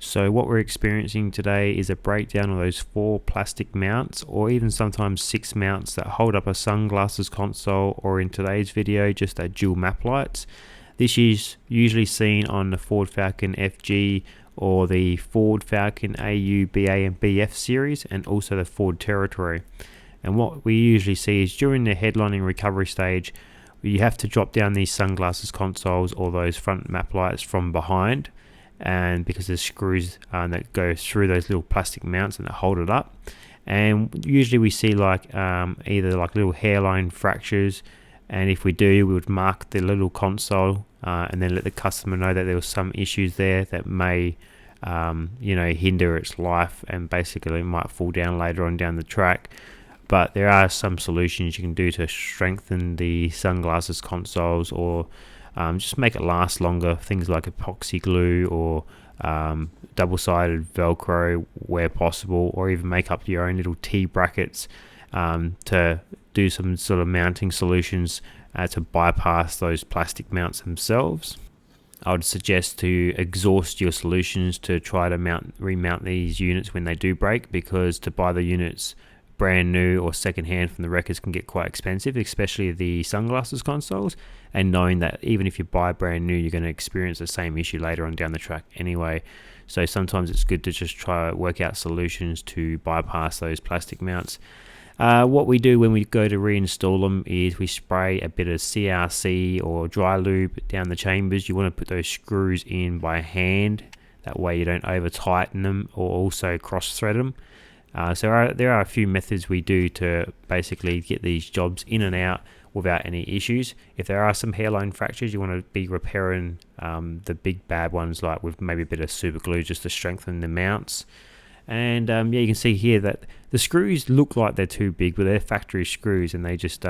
So what we're experiencing today is a breakdown of those 4 plastic mounts, or even sometimes 6 mounts that hold up a sunglasses console, or in today's video just a dual map lights. This is usually seen on the Ford Falcon FG or the Ford Falcon AU, BA and BF series, and also the Ford Territory. And what we usually see is during the headlining recovery stage, you have to drop down these sunglasses consoles or those front map lights from behind, and because there's screws that go through those little plastic mounts and that hold it up. And usually we see like either like little hairline fractures, and if we do, we would mark the little console and then let the customer know that there was some issues there that may hinder its life, and basically it might fall down later on down the track. But there are some solutions you can do to strengthen the sunglasses consoles, or just make it last longer. Things like epoxy glue or double-sided Velcro where possible, or even make up your own little T-brackets to do some sort of mounting solutions to bypass those plastic mounts themselves. I would suggest to exhaust your solutions to try to remount these units when they do break, because to buy the units brand new or second hand from the wreckers can get quite expensive, especially the sunglasses consoles, and knowing that even if you buy brand new, you're going to experience the same issue later on down the track anyway. So sometimes it's good to just try to work out solutions to bypass those plastic mounts. What we do when we go to reinstall them is we spray a bit of CRC or dry lube down the chambers. You want to put those screws in by hand, that way you don't over tighten them or also cross thread them. So there are a few methods we do to basically get these jobs in and out without any issues. If there are some hairline fractures, you want to be repairing the big bad ones, like with maybe a bit of super glue just to strengthen the mounts. And you can see here that the screws look like they're too big, but they're factory screws, and they just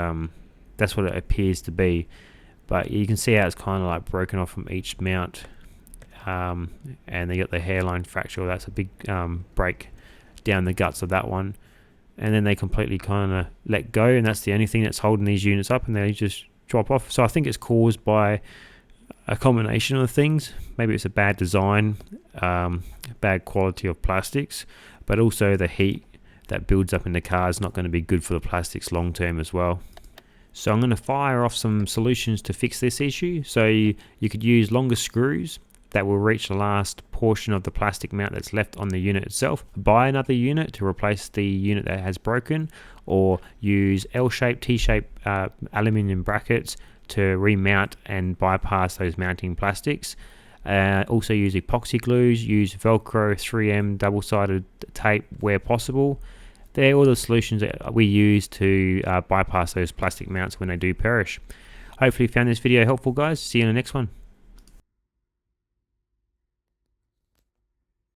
that's what it appears to be. But you can see how it's kind of like broken off from each mount, and they got the hairline fracture. That's a big break down the guts of that one, and then they completely kind of let go, and that's the only thing that's holding these units up, and they just drop off. So I think it's caused by a combination of things. Maybe it's a bad design, bad quality of plastics, but also the heat that builds up in the car is not going to be good for the plastics long term as well. So I'm going to fire off some solutions to fix this issue. So you could use longer screws that will reach the last portion of the plastic mount that's left on the unit itself. Buy another unit to replace the unit that has broken, or use L-shaped, T-shaped aluminium brackets to remount and bypass those mounting plastics. Also use epoxy glues, use Velcro, 3M, double-sided tape where possible. They're all the solutions that we use to bypass those plastic mounts when they do perish. Hopefully you found this video helpful, guys. See you in the next one.